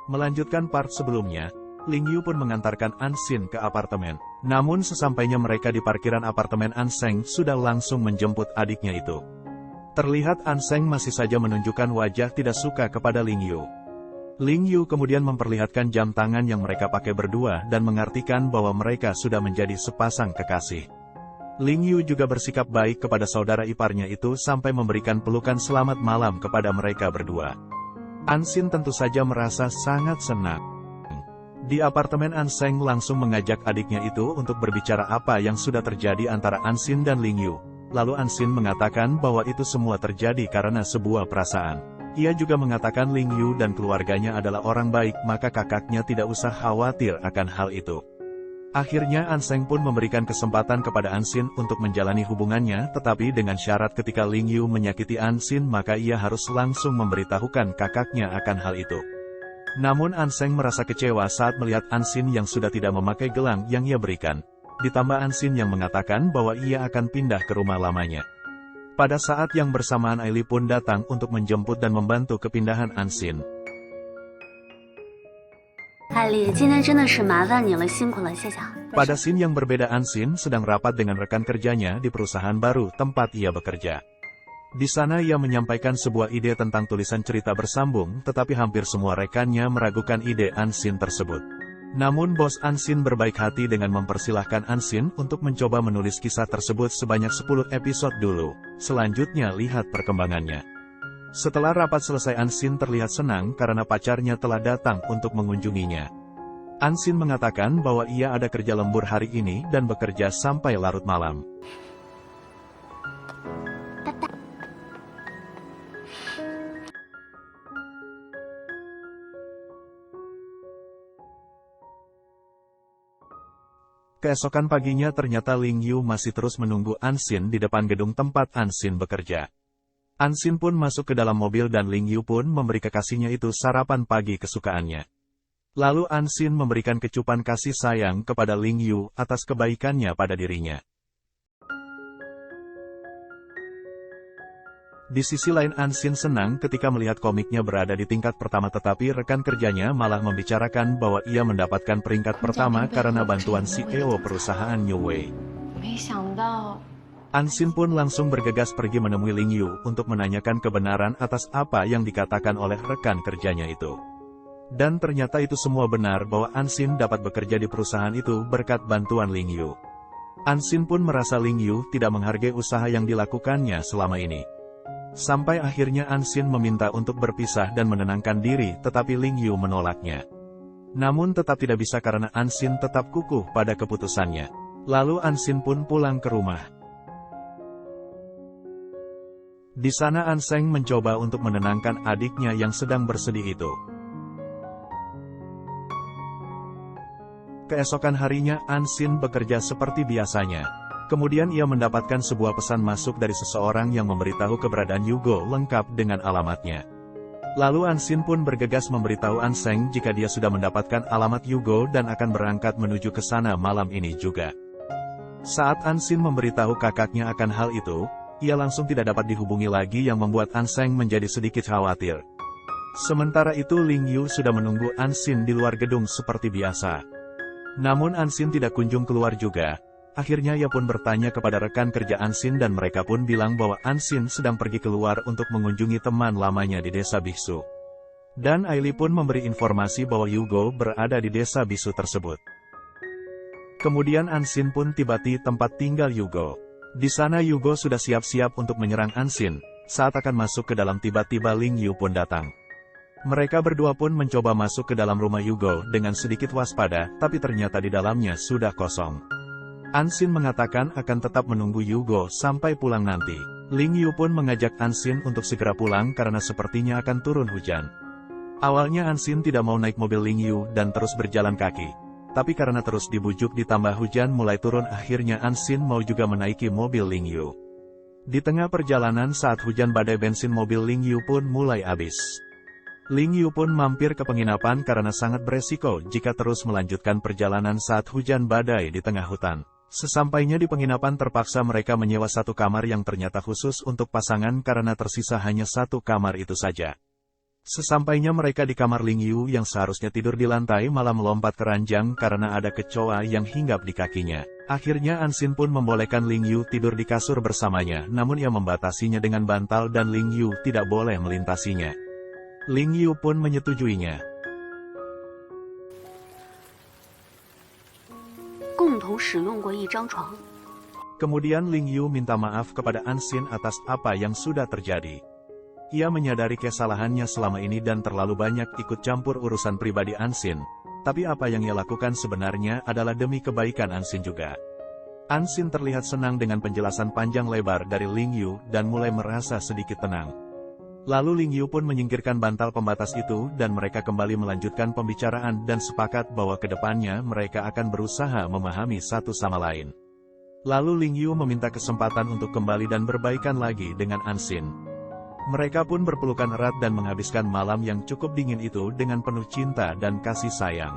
Melanjutkan part sebelumnya, Ling Yu pun mengantarkan An Xin ke apartemen. Namun sesampainya mereka di parkiran apartemen, An Seng sudah langsung menjemput adiknya itu. Terlihat An Seng masih saja menunjukkan wajah tidak suka kepada Ling Yu. Ling Yu kemudian memperlihatkan jam tangan yang mereka pakai berdua dan mengartikan bahwa mereka sudah menjadi sepasang kekasih. Ling Yu juga bersikap baik kepada saudara iparnya itu sampai memberikan pelukan selamat malam kepada mereka berdua. An Xin tentu saja merasa sangat senang. Di apartemen, An Seng langsung mengajak adiknya itu untuk berbicara apa yang sudah terjadi antara An Xin dan Ling Yu. Lalu An Xin mengatakan bahwa itu semua terjadi karena sebuah perasaan. Ia juga mengatakan Ling Yu dan keluarganya adalah orang baik, maka kakaknya tidak usah khawatir akan hal itu. Akhirnya An Seng pun memberikan kesempatan kepada An Xin untuk menjalani hubungannya, tetapi dengan syarat ketika Ling Yu menyakiti An Xin maka ia harus langsung memberitahukan kakaknya akan hal itu. Namun An Seng merasa kecewa saat melihat An Xin yang sudah tidak memakai gelang yang ia berikan. Ditambah An Xin yang mengatakan bahwa ia akan pindah ke rumah lamanya. Pada saat yang bersamaan Aili pun datang untuk menjemput dan membantu kepindahan An Xin. Pada scene yang berbeda, An Xin sedang rapat dengan rekan kerjanya di perusahaan baru tempat ia bekerja. Di sana ia menyampaikan sebuah ide tentang tulisan cerita bersambung, tetapi hampir semua rekannya meragukan ide An Xin tersebut. Namun bos An Xin berbaik hati dengan mempersilahkan An Xin untuk mencoba menulis kisah tersebut sebanyak 10 episode dulu. Selanjutnya lihat perkembangannya. Setelah rapat selesai, An Xin terlihat senang karena pacarnya telah datang untuk mengunjunginya. An Xin mengatakan bahwa ia ada kerja lembur hari ini dan bekerja sampai larut malam. Keesokan paginya ternyata Ling Yu masih terus menunggu An Xin di depan gedung tempat An Xin bekerja. An Xin pun masuk ke dalam mobil dan Ling Yu pun memberi kekasihnya itu sarapan pagi kesukaannya. Lalu An Xin memberikan kecupan kasih sayang kepada Ling Yu atas kebaikannya pada dirinya. Di sisi lain, An Xin senang ketika melihat komiknya berada di tingkat pertama, tetapi rekan kerjanya malah membicarakan bahwa ia mendapatkan peringkat pertama karena bantuan CEO perusahaan New Way. An Xin pun langsung bergegas pergi menemui Ling Yu untuk menanyakan kebenaran atas apa yang dikatakan oleh rekan kerjanya itu. Dan ternyata itu semua benar bahwa An Xin dapat bekerja di perusahaan itu berkat bantuan Ling Yu. An Xin pun merasa Ling Yu tidak menghargai usaha yang dilakukannya selama ini. Sampai akhirnya An Xin meminta untuk berpisah dan menenangkan diri, tetapi Ling Yu menolaknya. Namun tetap tidak bisa karena An Xin tetap kukuh pada keputusannya. Lalu An Xin pun pulang ke rumah. Di sana An Seng mencoba untuk menenangkan adiknya yang sedang bersedih itu. Keesokan harinya An Xin bekerja seperti biasanya. Kemudian ia mendapatkan sebuah pesan masuk dari seseorang yang memberitahu keberadaan Yugo lengkap dengan alamatnya. Lalu An Xin pun bergegas memberitahu An Seng jika dia sudah mendapatkan alamat Yugo dan akan berangkat menuju ke sana malam ini juga. Saat An Xin memberitahu kakaknya akan hal itu, ia langsung tidak dapat dihubungi lagi yang membuat An Seng menjadi sedikit khawatir. Sementara itu Ling Yu sudah menunggu An Xin di luar gedung seperti biasa. Namun An Xin tidak kunjung keluar juga. Akhirnya ia pun bertanya kepada rekan kerja An Xin dan mereka pun bilang bahwa An Xin sedang pergi keluar untuk mengunjungi teman lamanya di desa Bisu. Dan Aili pun memberi informasi bahwa Yugo berada di desa Bisu tersebut. Kemudian An Xin pun tiba di tempat tinggal Yugo. Di sana Yugo sudah siap-siap untuk menyerang An Xin. Saat akan masuk ke dalam, tiba-tiba Ling Yu pun datang. Mereka berdua pun mencoba masuk ke dalam rumah Yugo dengan sedikit waspada, tapi ternyata di dalamnya sudah kosong. An Xin mengatakan akan tetap menunggu Yugo sampai pulang nanti. Ling Yu pun mengajak An Xin untuk segera pulang karena sepertinya akan turun hujan. Awalnya An Xin tidak mau naik mobil Ling Yu dan terus berjalan kaki. Tapi karena terus dibujuk ditambah hujan mulai turun, akhirnya An Xin mau juga menaiki mobil Ling Yu. Di tengah perjalanan saat hujan badai, bensin mobil Ling Yu pun mulai habis. Ling Yu pun mampir ke penginapan karena sangat beresiko jika terus melanjutkan perjalanan saat hujan badai di tengah hutan. Sesampainya di penginapan terpaksa mereka menyewa satu kamar yang ternyata khusus untuk pasangan karena tersisa hanya satu kamar itu saja. Sesampainya mereka di kamar Ling Yu yang seharusnya tidur di lantai malah melompat ke ranjang karena ada kecoa yang hinggap di kakinya. Akhirnya Ansin pun membolehkan Ling Yu tidur di kasur bersamanya, namun ia membatasinya dengan bantal dan Ling Yu tidak boleh melintasinya. Ling Yu pun menyetujuinya. Kemudian Ling Yu minta maaf kepada Ansin atas apa yang sudah terjadi. Ia menyadari kesalahannya selama ini dan terlalu banyak ikut campur urusan pribadi Ansin. Tapi apa yang ia lakukan sebenarnya adalah demi kebaikan Ansin juga. Ansin terlihat senang dengan penjelasan panjang lebar dari Ling Yu dan mulai merasa sedikit tenang. Lalu Ling Yu pun menyingkirkan bantal pembatas itu dan mereka kembali melanjutkan pembicaraan dan sepakat bahwa kedepannya mereka akan berusaha memahami satu sama lain. Lalu Ling Yu meminta kesempatan untuk kembali dan berbaikan lagi dengan Ansin. Mereka pun berpelukan erat dan menghabiskan malam yang cukup dingin itu dengan penuh cinta dan kasih sayang.